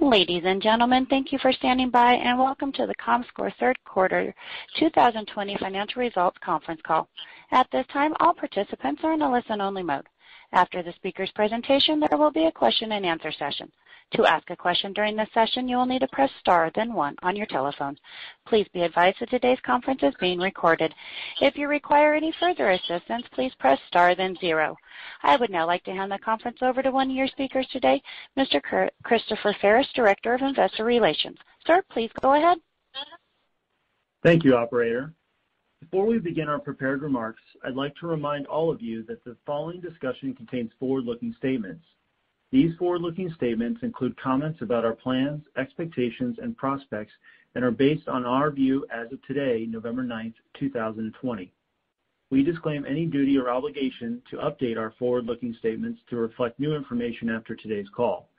Ladies and gentlemen, thank you for standing by and welcome to the comScore third quarter 2020 financial results conference call. At this time, all participants are in a listen-only mode. After the speaker's presentation, there will be a question-and-answer session. To ask a question during this session, you will need to press star, then 1 on your telephone. Please be advised that today's conference is being recorded. If you require any further assistance, please press star, then 0. I would now like to hand the conference over to one of your speakers today, Mr. Christopher Ferris, Director of Investor Relations. Sir, please go ahead. Thank you, operator. Before we begin our prepared remarks, I'd like to remind all of you that the following discussion contains forward-looking statements. These forward-looking statements include comments about our plans, expectations, and prospects and are based on our view as of today, November 9th, 2020. We disclaim any duty or obligation to update our forward-looking statements to reflect new information after today's call.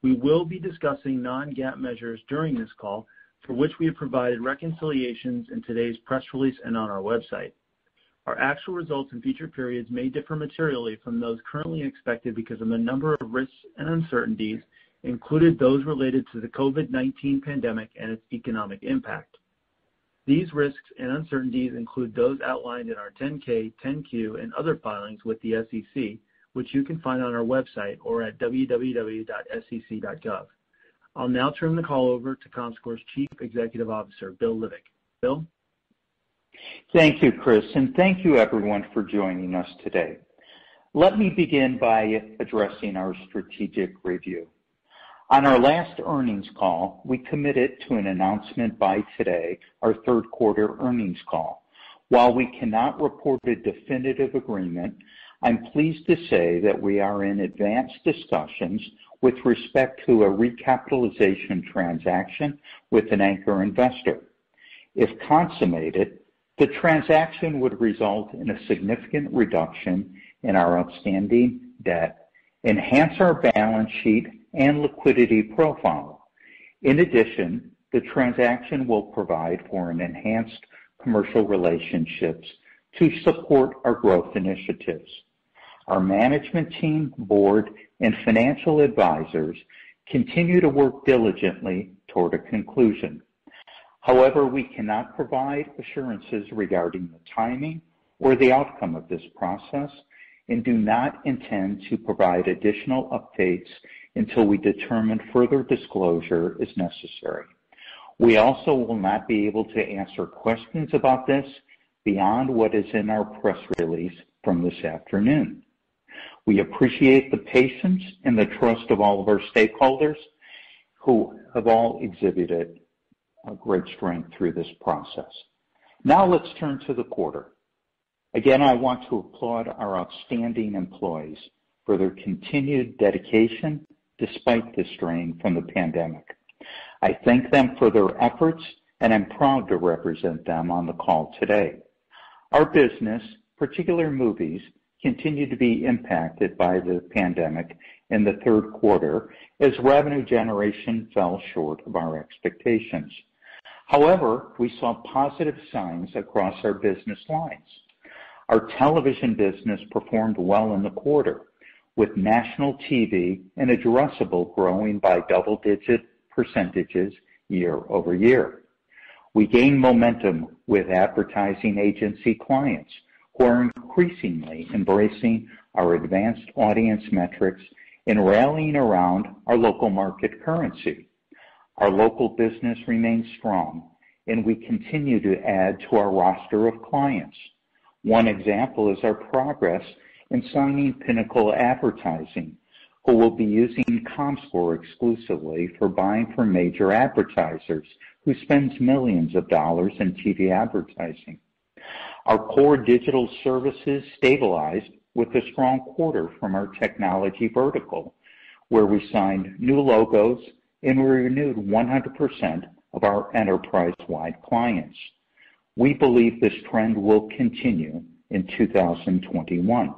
We will be discussing non-GAAP measures during this call, for which we have provided reconciliations in today's press release and on our website. Our actual results in future periods may differ materially from those currently expected because of a number of risks and uncertainties, including those related to the COVID-19 pandemic and its economic impact. These risks and uncertainties include those outlined in our 10-K, 10-Q, and other filings with the SEC, which you can find on our website or at www.sec.gov. I'll now turn the call over to comScore's Chief Executive Officer, Bill Livick. Bill? Thank you, Chris, and thank you everyone for joining us today. Let me begin by addressing our strategic review. On our last earnings call, we committed to an announcement by today, our third quarter earnings call. While we cannot report a definitive agreement, I'm pleased to say that we are in advanced discussions with respect to a recapitalization transaction with an anchor investor. If consummated, the transaction would result in a significant reduction in our outstanding debt, enhance our balance sheet and liquidity profile. In addition, the transaction will provide for an enhanced commercial relationships to support our growth initiatives. Our management team, board, and financial advisors continue to work diligently toward a conclusion. However, we cannot provide assurances regarding the timing or the outcome of this process and do not intend to provide additional updates until we determine further disclosure is necessary. We also will not be able to answer questions about this beyond what is in our press release from this afternoon. We appreciate the patience and the trust of all of our stakeholders who have all exhibited a great strength through this process. Now let's turn to the quarter. Again, I want to applaud our outstanding employees for their continued dedication despite the strain from the pandemic. I thank them for their efforts and I'm proud to represent them on the call today. Our business, particularly movies, continue to be impacted by the pandemic in the third quarter as revenue generation fell short of our expectations. However, we saw positive signs across our business lines. Our television business performed well in the quarter, with national TV and addressable growing by double-digit percentages year over year. We gained momentum with advertising agency clients who are increasingly embracing our advanced audience metrics and rallying around our local market currency. Our local business remains strong, and we continue to add to our roster of clients. One example is our progress in signing Pinnacle Advertising, who will be using comScore exclusively for buying from major advertisers who spends millions of dollars in TV advertising. Our core digital services stabilized with a strong quarter from our technology vertical, where we signed new logos and we renewed 100% of our enterprise-wide clients. We believe this trend will continue in 2021.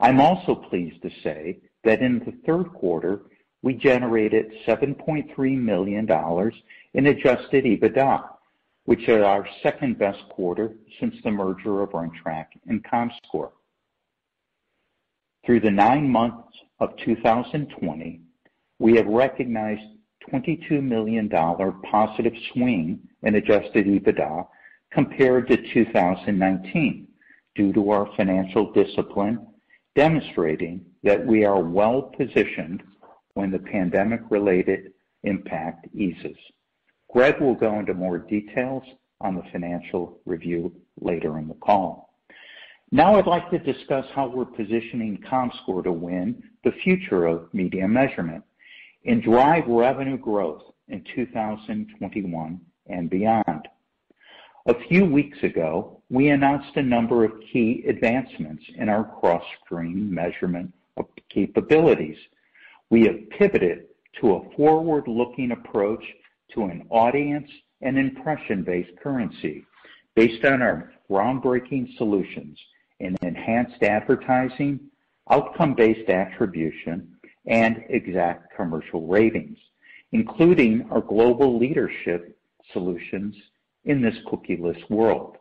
I'm also pleased to say that in the third quarter, we generated $7.3 million in adjusted Ebitda, which is our second best quarter since the merger of Untrack and comScore. Through the 9 months of 2020, we have recognized $22 million positive swing in adjusted Ebitda compared to 2019 due to our financial discipline, demonstrating that we are well positioned when the pandemic-related impact eases. Greg will go into more details on the financial review later in the call. Now I'd like to discuss how we're positioning comScore to win the future of media measurement and drive revenue growth in 2021 and beyond. A few weeks ago, we announced a number of key advancements in our cross-screen measurement capabilities. We have pivoted to a forward-looking approach to an audience and impression-based currency based on our groundbreaking solutions in enhanced advertising, outcome-based attribution, and exact commercial ratings, including our global leadership solutions in this cookieless world.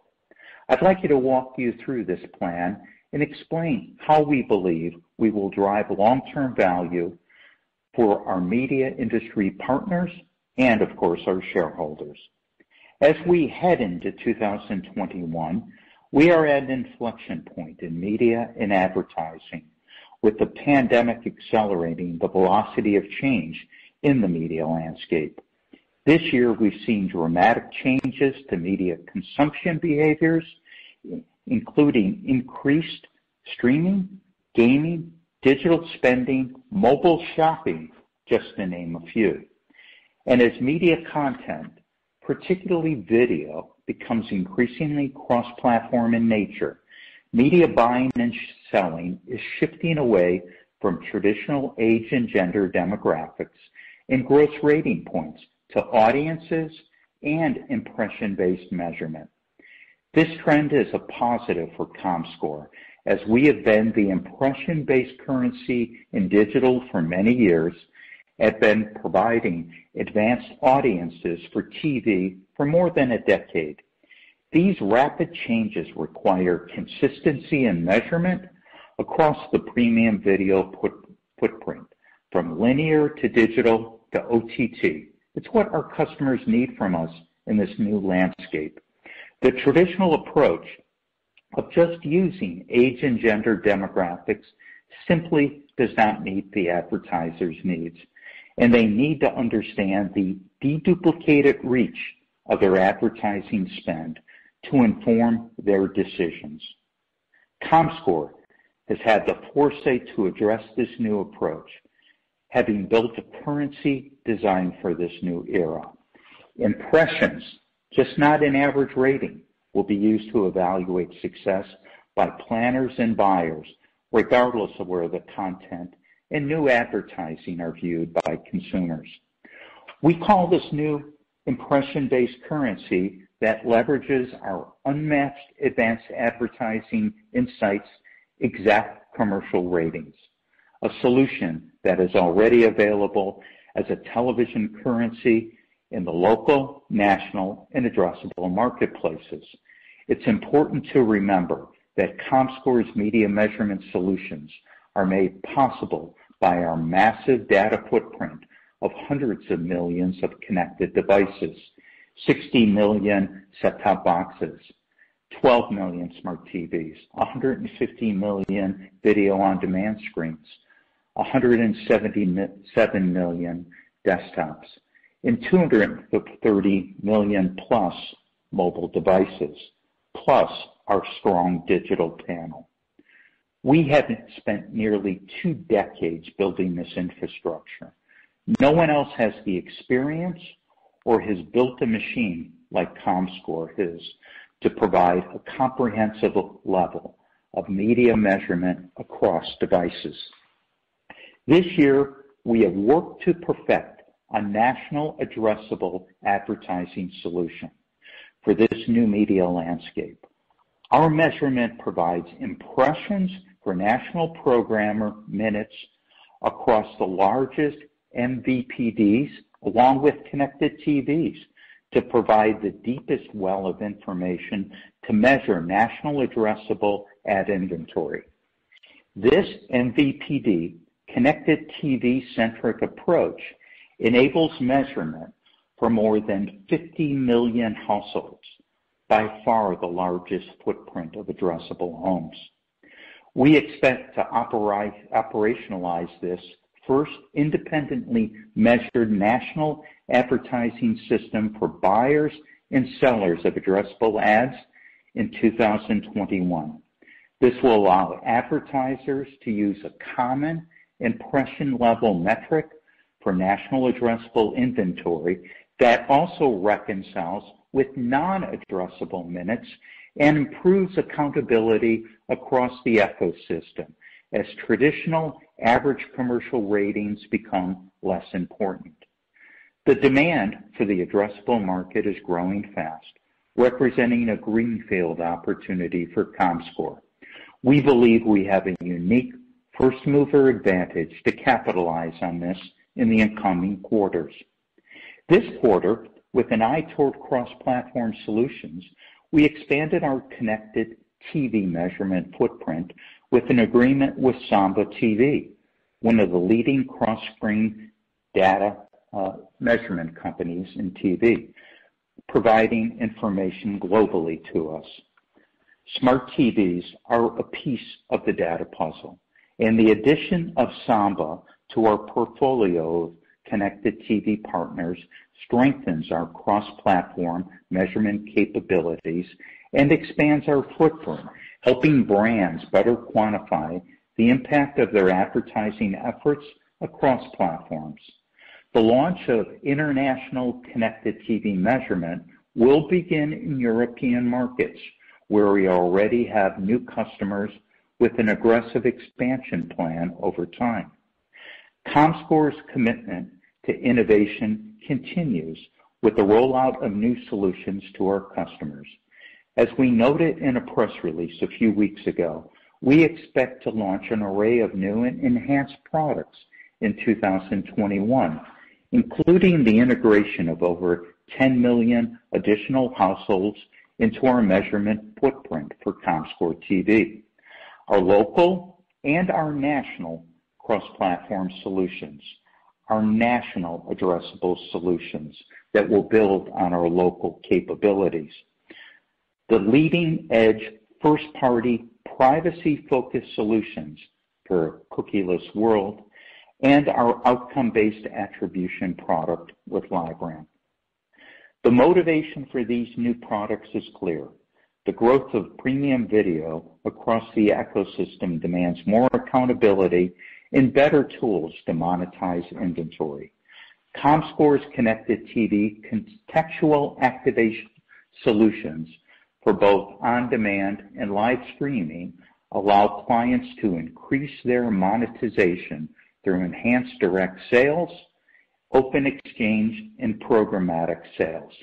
I'd like to walk you through this plan and explain how we believe we will drive long-term value for our media industry partners and, of course, our shareholders. As we head into 2021, we are at an inflection point in media and advertising, with the pandemic accelerating the velocity of change in the media landscape. This year, we've seen dramatic changes to media consumption behaviors, including increased streaming, gaming, digital spending, mobile shopping, just to name a few. And as media content, particularly video, becomes increasingly cross-platform in nature, media buying and selling is shifting away from traditional age and gender demographics and gross rating points to audiences and impression-based measurement. This trend is a positive for comScore, as we have been the impression-based currency in digital for many years, have been providing advanced audiences for TV for more than a decade. These rapid changes require consistency in measurement across the premium video footprint, from linear to digital to OTT. It's what our customers need from us in this new landscape. The traditional approach of just using age and gender demographics simply does not meet the advertisers' needs, and they need to understand the deduplicated reach of their advertising spend to inform their decisions. comScore has had the foresight to address this new approach, having built a currency designed for this new era. Impressions, just not an average rating, will be used to evaluate success by planners and buyers, regardless of where the content and new advertising are viewed by consumers. We call this new impression-based currency that leverages our unmatched advanced advertising insights exact commercial ratings, a solution that is already available as a television currency in the local, national, and addressable marketplaces. It's important to remember that comScore's media measurement solutions are made possible by our massive data footprint of hundreds of millions of connected devices, 60 million set-top boxes, 12 million smart TVs, 150 million video-on-demand screens, 177 million desktops, and 230 million plus mobile devices, plus our strong digital panel. We have spent nearly 2 decades building this infrastructure. No one else has the experience or has built a machine like comScore has to provide a comprehensive level of media measurement across devices. This year, we have worked to perfect a national addressable advertising solution for this new media landscape. Our measurement provides impressions for national programmer minutes across the largest MVPDs along with connected TVs to provide the deepest well of information to measure national addressable ad inventory. This MVPD connected TV-centric approach enables measurement for more than 50 million households, by far the largest footprint of addressable homes. We expect to operationalize this first independently measured national advertising system for buyers and sellers of addressable ads in 2021. This will allow advertisers to use a common impression-level metric for national addressable inventory that also reconciles with non-addressable minutes and improves accountability across the ecosystem as traditional average commercial ratings become less important. The demand for the addressable market is growing fast, representing a greenfield opportunity for comScore. We believe we have a unique first-mover advantage to capitalize on this in the incoming quarters. This quarter, with an eye toward cross-platform solutions, we expanded our connected TV measurement footprint with an agreement with Samba TV, one of the leading cross-screen data measurement companies in TV, providing information globally to us. Smart TVs are a piece of the data puzzle, and the addition of Samba to our portfolio of connected TV partners strengthens our cross-platform measurement capabilities and expands our footprint, helping brands better quantify the impact of their advertising efforts across platforms. The launch of international connected TV measurement will begin in European markets, where we already have new customers with an aggressive expansion plan over time. comScore's commitment to innovation continues with the rollout of new solutions to our customers. As we noted in a press release a few weeks ago, we expect to launch an array of new and enhanced products in 2021, including the integration of over 10 million additional households into our measurement footprint for comScore TV, our local and our national cross-platform solutions, our national addressable solutions that will build on our local capabilities, the leading-edge first-party privacy-focused solutions for a cookieless world, and our outcome-based attribution product with LiveRamp. The motivation for these new products is clear. The growth of premium video across the ecosystem demands more accountability and better tools to monetize inventory. comScore's connected TV contextual activation solutions for both on-demand and live streaming allow clients to increase their monetization through enhanced direct sales, open exchange, and programmatic sales.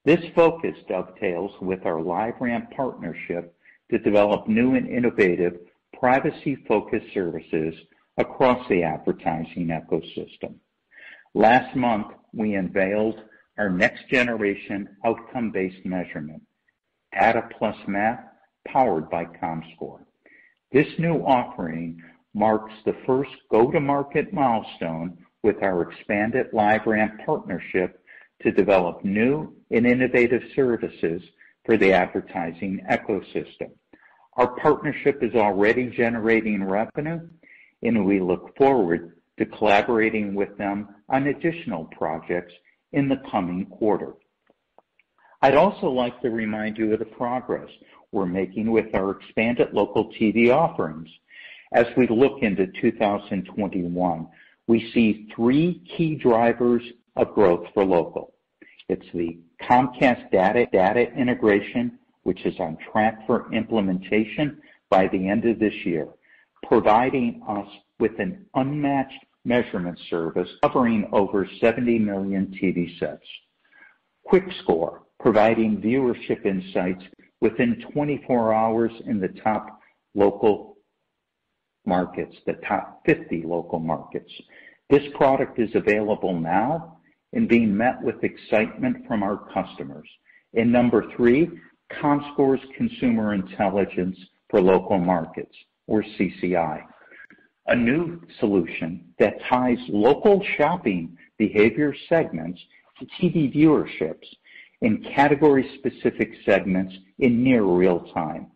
This focus dovetails with our LiveRamp partnership to develop new and innovative privacy-focused services across the advertising ecosystem. Last month, we unveiled our next-generation outcome-based measurement, Data Plus Math, powered by comScore. This new offering marks the first go-to-market milestone with our expanded LiveRamp partnership to develop new and innovative services for the advertising ecosystem. Our partnership is already generating revenue, and we look forward to collaborating with them on additional projects in the coming quarter. I'd also like to remind you of the progress we're making with our expanded local TV offerings. As we look into 2021, we see three key drivers of growth for local. It's the Comcast data integration, which is on track for implementation by the end of this year, providing us with an unmatched measurement service covering over 70 million TV sets. SCOR, providing viewership insights within 24 hours in the top local markets, the top 50 local markets. This product is available now and being met with excitement from our customers. And number three, comScore's Consumer Intelligence for Local Markets, or CCI, a new solution that ties local shopping behavior segments, TV viewerships, and category-specific segments in near real time.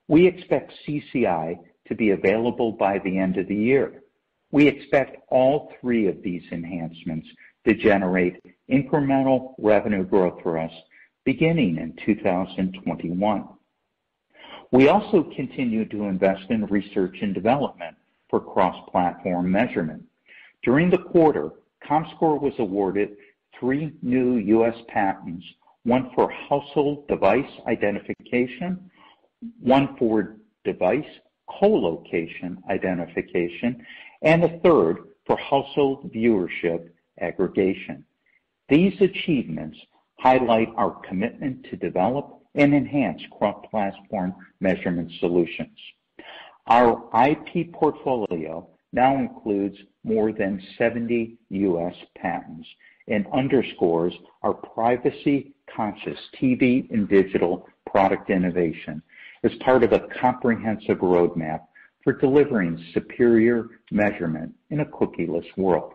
We expect CCI to be available by the end of the year. We expect all three of these enhancements to generate incremental revenue growth for us beginning in 2021. We also continue to invest in research and development for cross-platform measurement. During the quarter, comScore was awarded 3 new U.S. patents, one for household device identification, one for device co-location identification, and a third for household viewership aggregation. These achievements highlight our commitment to develop and enhance cross-platform measurement solutions. Our IP portfolio now includes more than 70 U.S. patents and underscores our privacy-conscious TV and digital product innovation as part of a comprehensive roadmap for delivering superior measurement in a cookieless world.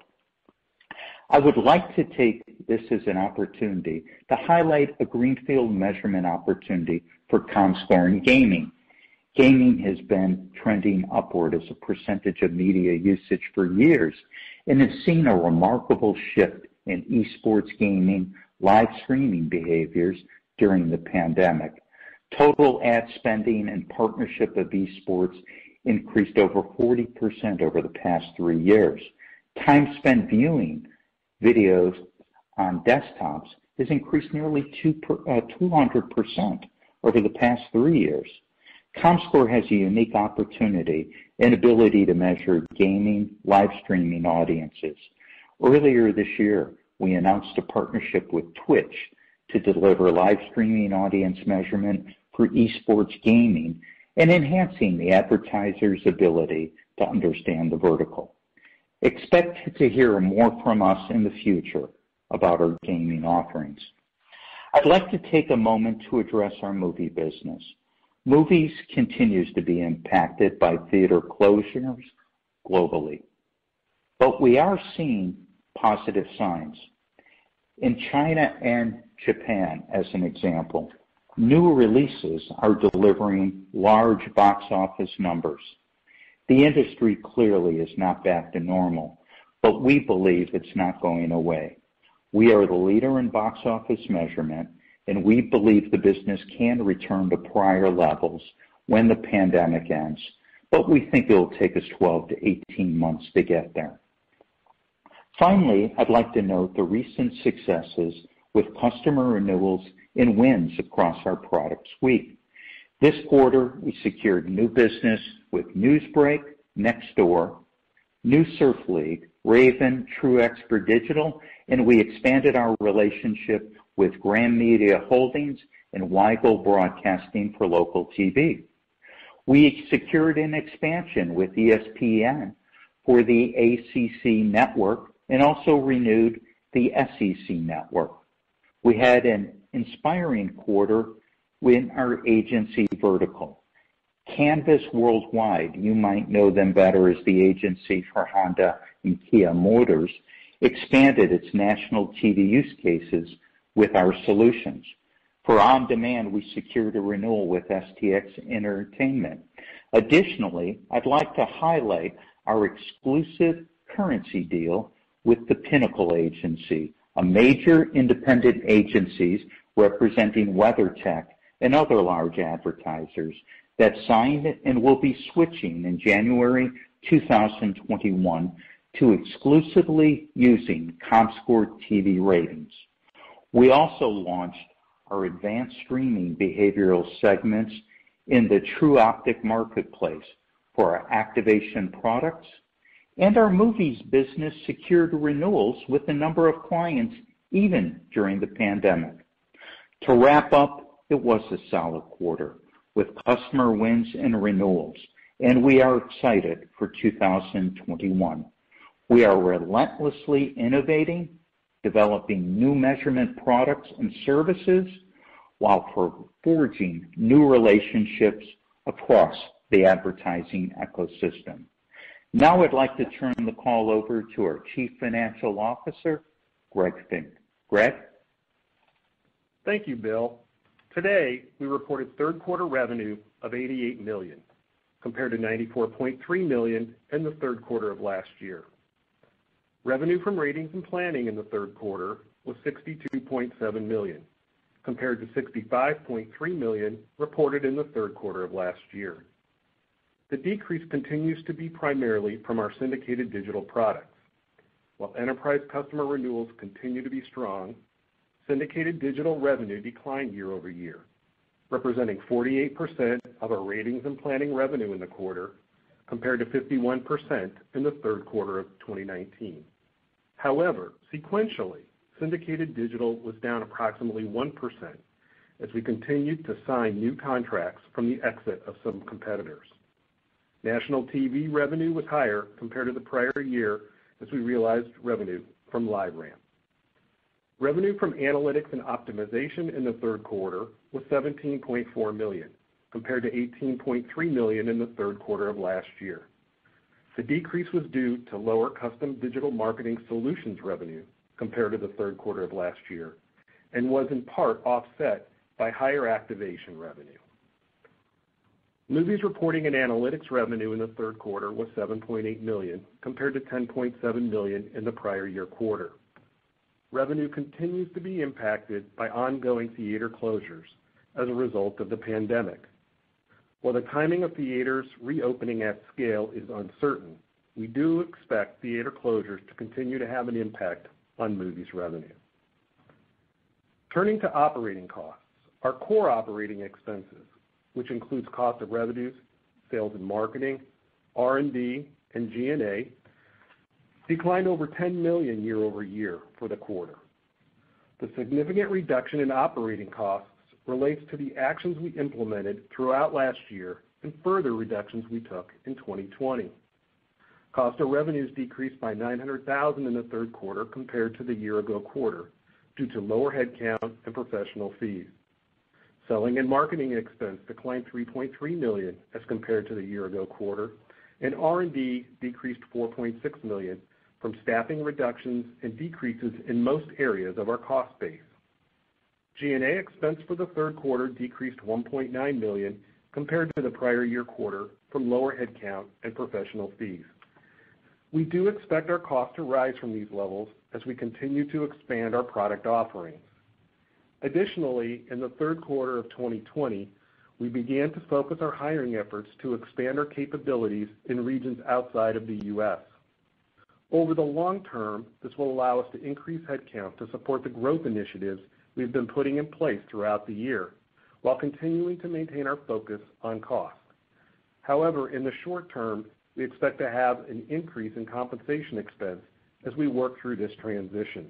I would like to take this as an opportunity to highlight a greenfield measurement opportunity for comScore in gaming. Gaming has been trending upward as a percentage of media usage for years and has seen a remarkable shift in esports gaming live streaming behaviors during the pandemic. Total ad spending and partnership of esports increased over 40% over the past 3 years. Time spent viewing videos on desktops has increased nearly 200% over the past 3 years. comScore has a unique opportunity and ability to measure gaming live streaming audiences. Earlier this year, we announced a partnership with Twitch to deliver live streaming audience measurement for esports gaming and enhancing the advertiser's ability to understand the vertical. Expect to hear more from us in the future about our gaming offerings. I'd like to take a moment to address our movie business. Movies continues to be impacted by theater closures globally, but we are seeing positive signs. In China and Japan, as an example, new releases are delivering large box office numbers. The industry clearly is not back to normal, but we believe it's not going away. We are the leader in box office measurement, and we believe the business can return to prior levels when the pandemic ends, but we think it will take us 12 to 18 months to get there. Finally, I'd like to note the recent successes with customer renewals and wins across our product suite. This quarter, we secured new business with Newsbreak, Nextdoor, New Surf League, Raven, True Expert Digital, and we expanded our relationship with Graham Media Holdings and Weigel Broadcasting for local TV. We secured an expansion with ESPN for the ACC network and also renewed the SEC network. We had an inspiring quarter in our agency vertical. Canvas Worldwide, you might know them better as the agency for Honda and Kia Motors, expanded its national TV use cases with our solutions. For on-demand, we secured a renewal with STX Entertainment. Additionally, I'd like to highlight our exclusive currency deal with the Pinnacle Agency, a major independent agencies representing WeatherTech and other large advertisers that signed and will be switching in January 2021 to exclusively using comScore TV ratings. We also launched our advanced streaming behavioral segments in the True Optic marketplace for our activation products, and our movies business secured renewals with a number of clients even during the pandemic. To wrap up, it was a solid quarter with customer wins and renewals, and we are excited for 2021. We are relentlessly innovating, developing new measurement products and services while forging new relationships across the advertising ecosystem. Now I'd like to turn the call over to our Chief Financial Officer, Greg Fink. Greg? Thank you, Bill. Today, we reported third quarter revenue of $88 million, compared to $94.3 million in the third quarter of last year. Revenue from ratings and planning in the third quarter was $62.7 million, compared to $65.3 million reported in the third quarter of last year. The decrease continues to be primarily from our syndicated digital products. While enterprise customer renewals continue to be strong, syndicated digital revenue declined year over year, representing 48% of our ratings and planning revenue in the quarter, compared to 51% in the third quarter of 2019. However, sequentially, syndicated digital was down approximately 1% as we continued to sign new contracts from the exit of some competitors. National TV revenue was higher compared to the prior year as we realized revenue from LiveRamp. Revenue from analytics and optimization in the third quarter was $17.4 million, compared to $18.3 million in the third quarter of last year. The decrease was due to lower custom digital marketing solutions revenue compared to the third quarter of last year, and was in part offset by higher activation revenue. Movies reporting and analytics revenue in the third quarter was $7.8 million, compared to $10.7 million in the prior year quarter. Revenue continues to be impacted by ongoing theater closures as a result of the pandemic. While the timing of theaters reopening at scale is uncertain, we do expect theater closures to continue to have an impact on movies revenue. Turning to operating costs, our core operating expenses, which includes cost of revenues, sales and marketing, R&D, and G&A, declined over $10 million year over year for the quarter. The significant reduction in operating costs relates to the actions we implemented throughout last year and further reductions we took in 2020. Cost of revenues decreased by $900,000 in the third quarter compared to the year-ago quarter due to lower headcount and professional fees. Selling and marketing expense declined $3.3 million as compared to the year-ago quarter, and R&D decreased $4.6 million from staffing reductions and decreases in most areas of our cost base. G&A expense for the third quarter decreased $1.9 million compared to the prior year quarter from lower headcount and professional fees. We do expect our costs to rise from these levels as we continue to expand our product offerings. Additionally, in the third quarter of 2020, we began to focus our hiring efforts to expand our capabilities in regions outside of the U.S. Over the long term, this will allow us to increase headcount to support the growth initiatives we've been putting in place throughout the year, while continuing to maintain our focus on cost. However, in the short term, we expect to have an increase in compensation expense as we work through this transition.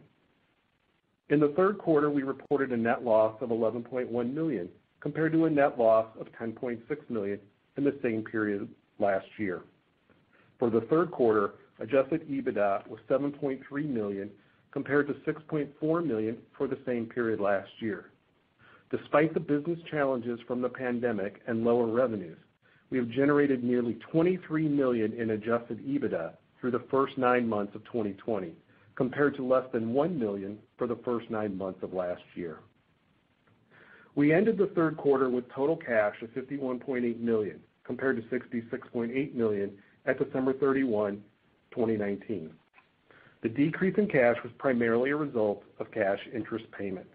In the third quarter, we reported a net loss of $11.1 million, compared to a net loss of $10.6 million in the same period last year. For the third quarter, adjusted Ebitda was $7.3 million, compared to $6.4 million for the same period last year. Despite the business challenges from the pandemic and lower revenues, we have generated nearly $23 million in adjusted Ebitda through the first 9 months of 2020, compared to less than $1 million for the first 9 months of last year. We ended the third quarter with total cash of $51.8 million, compared to $66.8 million at December 31, 2019. The decrease in cash was primarily a result of cash interest payments.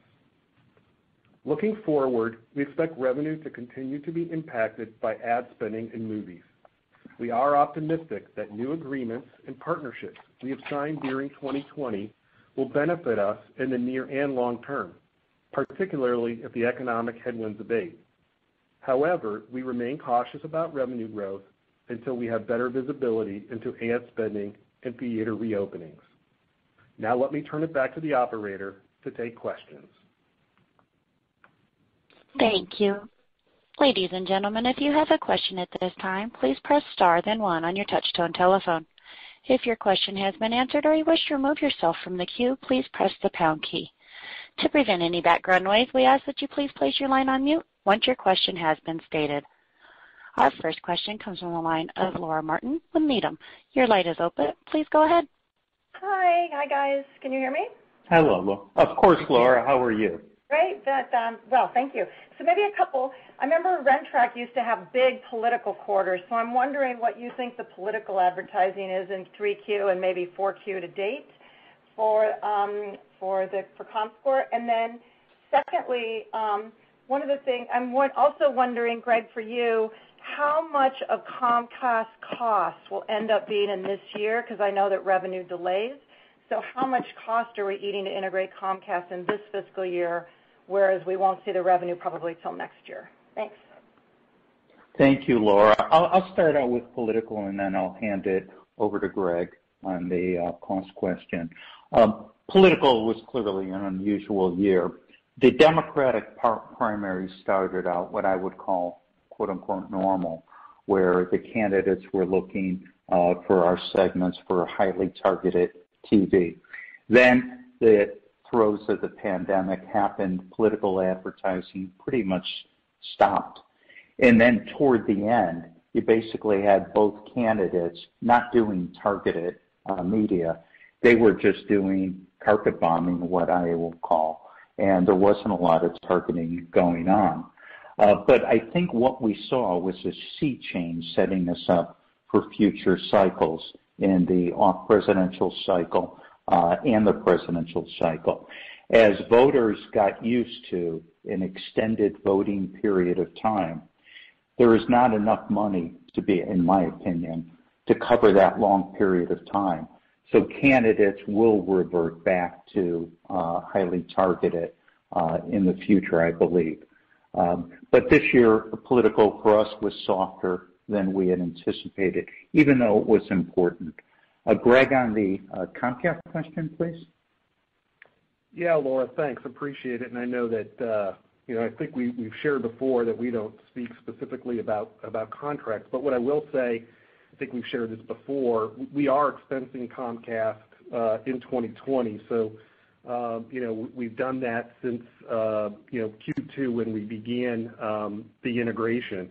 Looking forward, we expect revenue to continue to be impacted by ad spending in movies. We are optimistic that new agreements and partnerships we have signed during 2020 will benefit us in the near and long term, particularly if the economic headwinds abate. However, we remain cautious about revenue growth until we have better visibility into ad spending and theater reopenings. Now let me turn it back to the operator to take questions. Thank you. Ladies and gentlemen, if you have a question at this time, please press star then one on your touch-tone telephone. If your question has been answered or you wish to remove yourself from the queue, please press the pound key. To prevent any background noise, we ask that you please place your line on mute once your question has been stated. Our first question comes from the line of Laura Martin with Needham. Your line is open. Please go ahead. Hi guys. Can you hear me? Hello, Laura. Of course, Laura. How are you? Great. Well, thank you. So maybe a couple. I remember Rentrack used to have big political quarters, so I'm wondering what you think the political advertising is in 3Q and maybe 4Q to date for comScore. And then secondly, one of the things I'm also wondering, Greg, for you, how much of Comcast costs will end up being in this year? Because I know that revenue delays. So how much cost are we eating to integrate Comcast in this fiscal year, whereas we won't see the revenue probably till next year? Thanks. Thank you, Laura. I'll start out with political, and then I'll hand it over to Greg on the cost question. Political was clearly an unusual year. The Democratic primary started out what I would call, quote-unquote, normal, where the candidates were looking for our segments for highly targeted TV. Then the throes of the pandemic happened, political advertising pretty much stopped. And then toward the end, you basically had both candidates not doing targeted media. They were just doing carpet bombing, what I will call, and there wasn't a lot of targeting going on. But I think what we saw was a sea change setting us up for future cycles in the off-presidential cycle and the presidential cycle. As voters got used to an extended voting period of time, there is not enough money to be, in my opinion, to cover that long period of time. So candidates will revert back to highly targeted in the future, I believe. But this year, political for us was softer than we had anticipated, even though it was important. Greg, on the Comcast question, please. Yeah, Laura, thanks. Appreciate it. And I know that, I think we've shared before that we don't speak specifically about contracts. But what I will say, I think we've shared this before, we are expensing Comcast in 2020. So, we've done that since, Q2 when we began the integration.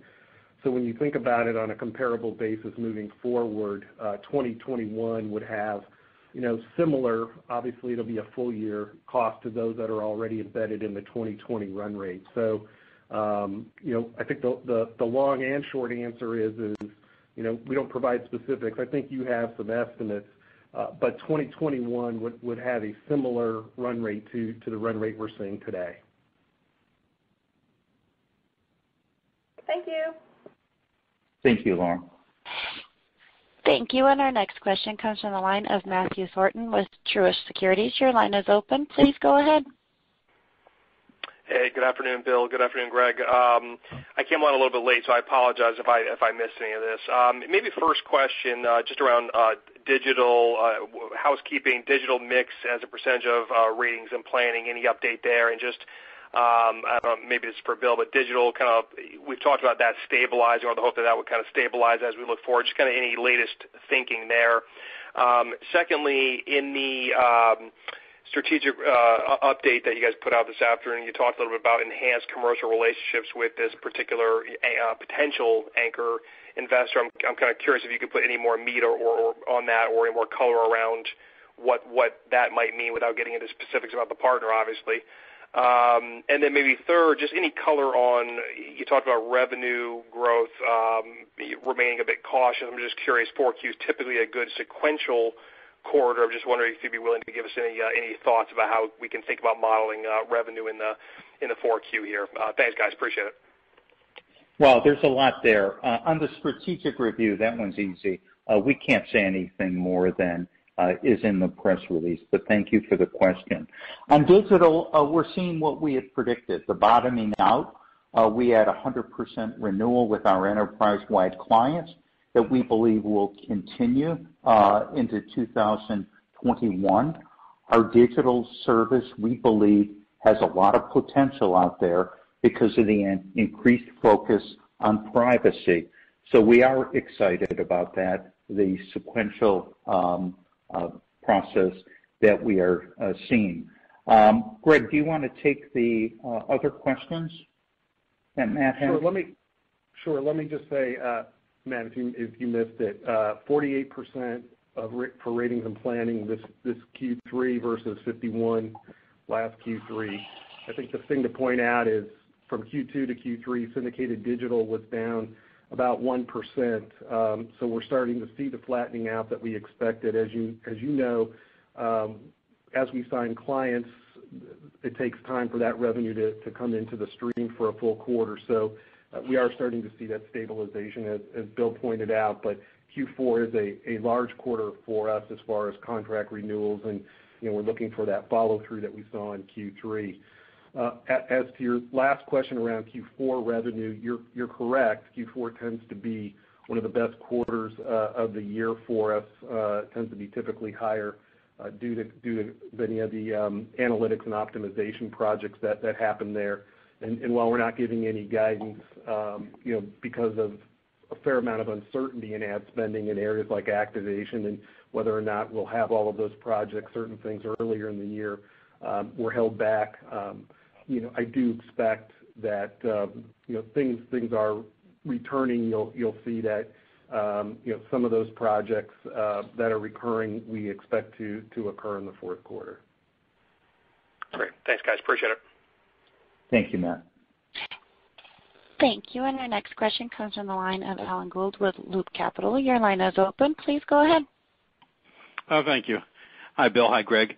So when you think about it on a comparable basis moving forward, 2021 would have, similar, obviously it'll be a full year cost to those that are already embedded in the 2020 run rate. So, I think the long and short answer is, we don't provide specifics. I think you have some estimates, but 2021 would have a similar run rate to the run rate we're seeing today. Thank you. Thank you, Laura. Thank you. And our next question comes from the line of Matthew Thornton with Truist Securities. Your line is open. Please go ahead. Hey, good afternoon, Bill. Good afternoon, Greg. I came on a little bit late, so I apologize if I missed any of this. Maybe first question, just around digital housekeeping, digital mix as a percentage of ratings and planning. Any update there? And just I don't know, maybe it's for Bill, but digital kind of, we've talked about that stabilizing, or the hope that that would kind of stabilize as we look forward. Just kind of any latest thinking there. Secondly, in the strategic update that you guys put out this afternoon, you talked a little bit about enhanced commercial relationships with this particular potential anchor investor. I'm kind of curious if you could put any more meat or on that, or any more color around what that might mean without getting into specifics about the partner, obviously. And then maybe third, just any color on, you talked about revenue growth remaining a bit cautious. I'm just curious, 4Q is typically a good sequential quarter. I'm just wondering if you'd be willing to give us any thoughts about how we can think about modeling revenue in the 4Q here. Thanks, guys. Appreciate it. Well, there's a lot there. On the strategic review, that one's easy. We can't say anything more than is in the press release, but thank you for the question. On digital, we're seeing what we had predicted, the bottoming out. We had 100% renewal with our enterprise-wide clients that we believe will continue into 2021. Our digital service, we believe, has a lot of potential out there because of the increased focus on privacy. So we are excited about that, the sequential process that we are seeing. Greg, do you want to take the other questions that Matt has? Sure. Let me just say, Matt, if you missed it, 48% for ratings and planning this Q3 versus 51 last Q3. I think the thing to point out is from Q2 to Q3, syndicated digital was down about 1%. So we're starting to see the flattening out that we expected. As you know, as we sign clients, it takes time for that revenue to come into the stream for a full quarter. So we are starting to see that stabilization, as Bill pointed out. But Q4 is a large quarter for us as far as contract renewals, and we're looking for that follow-through that we saw in Q3. As to your last question around Q4 revenue, you're correct. Q4 tends to be one of the best quarters of the year for us. It tends to be typically higher due to many of the analytics and optimization projects that happen there. And while we're not giving any guidance, because of a fair amount of uncertainty in ad spending in areas like activation and whether or not we'll have all of those projects, certain things earlier in the year, we're held back. I do expect that things are returning. You'll see that some of those projects that are recurring we expect to occur in the fourth quarter. Great. Thanks, guys. Appreciate it. Thank you, Matt. Thank you. And our next question comes from the line of Alan Gould with Loop Capital. Your line is open. Please go ahead. Thank you. Hi, Bill. Hi, Greg.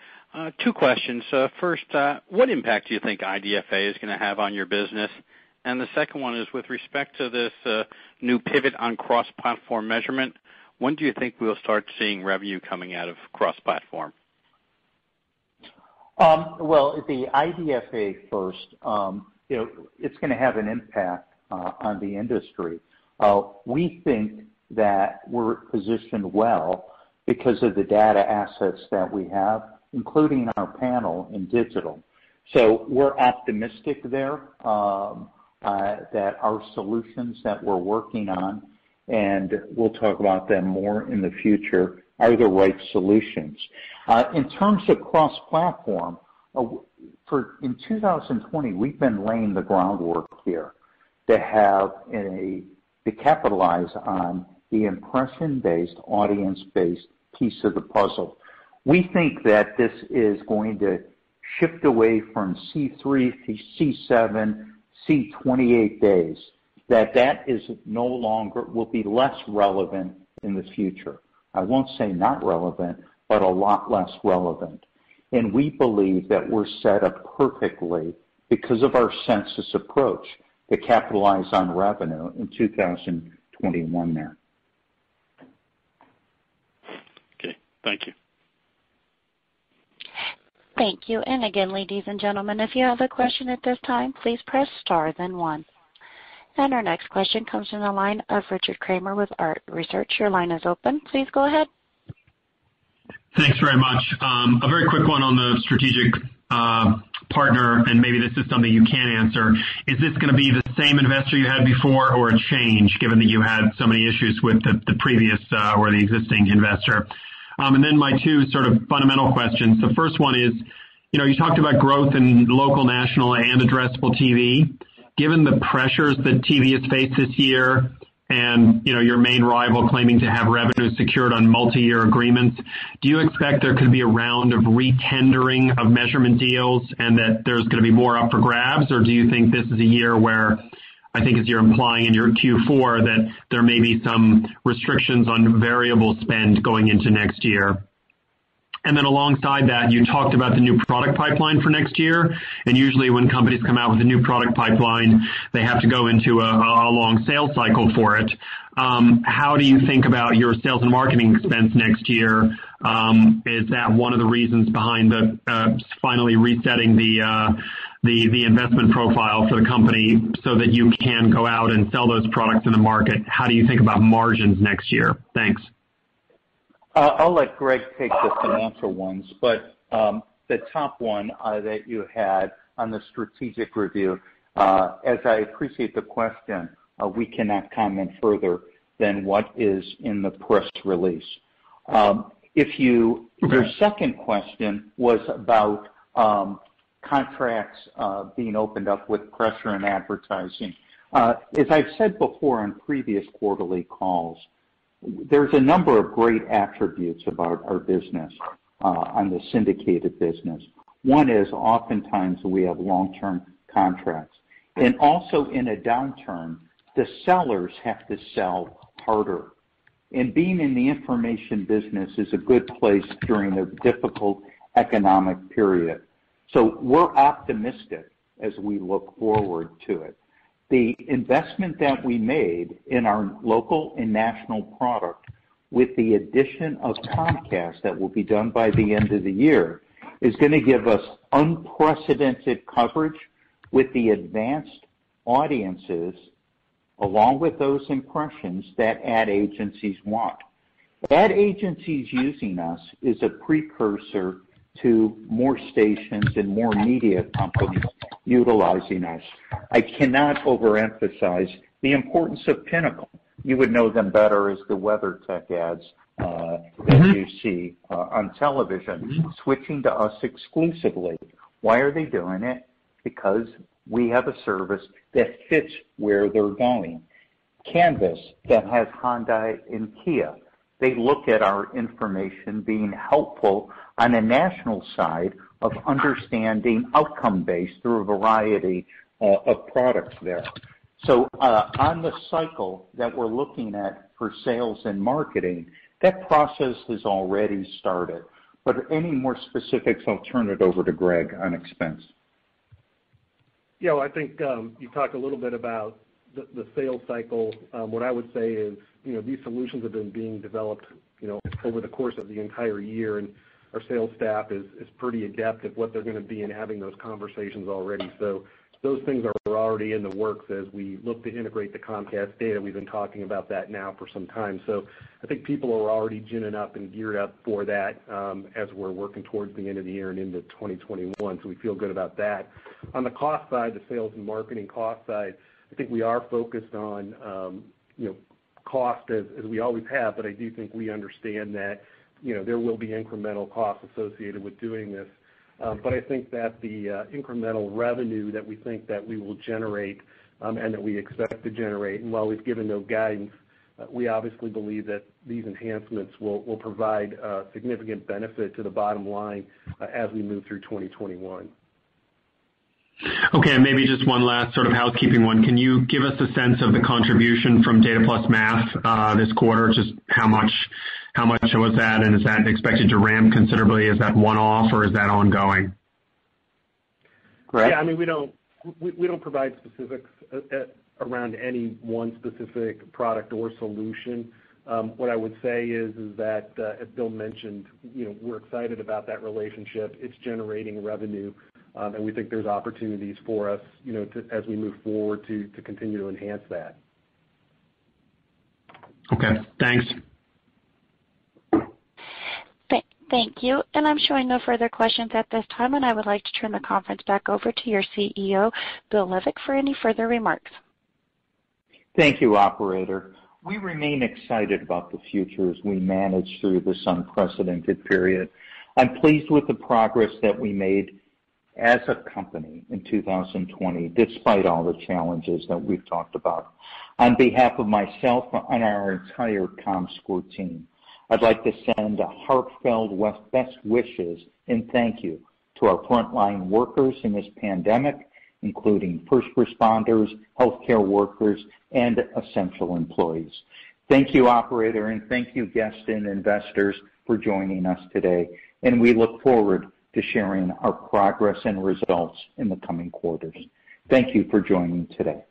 Two questions. First, what impact do you think IDFA is going to have on your business? And the second one is with respect to this new pivot on cross-platform measurement, when do you think we'll start seeing revenue coming out of cross-platform? Well, the IDFA first, it's going to have an impact on the industry. We think that we're positioned well because of the data assets that we have, including our panel in digital. So we're optimistic there that our solutions that we're working on, and we'll talk about them more in the future, are the right solutions. In terms of cross-platform, in 2020, we've been laying the groundwork here to capitalize on the impression-based, audience-based piece of the puzzle. We think that this is going to shift away from C3 to C7, C28 days, that is no longer, will be less relevant in the future. I won't say not relevant, but a lot less relevant. And we believe that we're set up perfectly because of our census approach to capitalize on revenue in 2021 there. Okay, thank you. Thank you. And again, ladies and gentlemen, if you have a question at this time, please press star then one. And our next question comes from the line of Richard Kramer with Art Research. Your line is open. Please go ahead. Thanks very much. A very quick one on the strategic partner, and maybe this is something you can't answer. Is this going to be the same investor you had before or a change, given that you had so many issues with the previous or the existing investor? And then my two sort of fundamental questions. The first one is, you talked about growth in local, national, and addressable TV. Given the pressures that TV has faced this year and, your main rival claiming to have revenue secured on multi-year agreements, do you expect there could be a round of re-tendering of measurement deals and that there's going to be more up for grabs? Or do you think this is a year where, I think as you're implying in your Q4, that there may be some restrictions on variable spend going into next year? And then alongside that, you talked about the new product pipeline for next year. And usually when companies come out with a new product pipeline, they have to go into a long sales cycle for it. How do you think about your sales and marketing expense next year? Is that one of the reasons behind the finally resetting the investment profile for the company so that you can go out and sell those products in the market? How do you think about margins next year? Thanks. I'll let Greg take the financial ones, but the top one that you had on the strategic review, as I appreciate the question, we cannot comment further than what is in the press release. Your second question was about contracts being opened up with pressure and advertising. As I've said before on previous quarterly calls, there's a number of great attributes about our business on the syndicated business. One is oftentimes we have long-term contracts. And also in a downturn, the sellers have to sell harder. And being in the information business is a good place during a difficult economic period. So we're optimistic as we look forward to it. The investment that we made in our local and national product with the addition of Comcast that will be done by the end of the year is going to give us unprecedented coverage with the advanced audiences along with those impressions that ad agencies want. Ad agencies using us is a precursor to more stations and more media companies utilizing us. I cannot overemphasize the importance of Pinnacle. You would know them better as the WeatherTech ads that you see on television, switching to us exclusively. Why are they doing it? Because we have a service that fits where they're going. Canvas that has Hyundai and Kia. They look at our information being helpful on a national side of understanding outcome-based through a variety of products there. So on the cycle that we're looking at for sales and marketing, that process has already started. But any more specifics, I'll turn it over to Greg on expense. Yeah, well, I think you talked a little bit about the sales cycle. What I would say is, these solutions have been being developed, over the course of the entire year, and our sales staff is pretty adept at what they're going to be and having those conversations already. So those things are already in the works as we look to integrate the Comcast data. We've been talking about that now for some time. So I think people are already ginning up and geared up for that as we're working towards the end of the year and into 2021. So we feel good about that. On the cost side, the sales and marketing cost side, I think we are focused on cost as we always have, but I do think we understand that there will be incremental costs associated with doing this. But I think that the incremental revenue that we think that we will generate and that we expect to generate, and while we've given no guidance, we obviously believe that these enhancements will provide significant benefit to the bottom line as we move through 2021. Okay, maybe just one last sort of housekeeping one. Can you give us a sense of the contribution from Data Plus Math this quarter? Just how much was that, and is that expected to ramp considerably? Is that one-off or is that ongoing? Greg? Yeah, I mean, we don't provide specifics around any one specific product or solution. What I would say is that, as Bill mentioned, we're excited about that relationship. It's generating revenue. And we think there's opportunities for us, as we move forward to continue to enhance that. Okay, thanks. Thank you. And I'm showing no further questions at this time, and I would like to turn the conference back over to your CEO, Bill Levick, for any further remarks. Thank you, operator. We remain excited about the future as we manage through this unprecedented period. I'm pleased with the progress that we made as a company in 2020, despite all the challenges that we've talked about. On behalf of myself and our entire comScore team, I'd like to send a heartfelt best wishes and thank you to our frontline workers in this pandemic, including first responders, healthcare workers, and essential employees. Thank you, operator, and thank you, guests and investors, for joining us today. And we look forward to sharing our progress and results in the coming quarters. Thank you for joining today.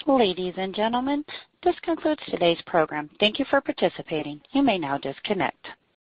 Ladies and gentlemen, this concludes today's program. Thank you for participating. You may now disconnect.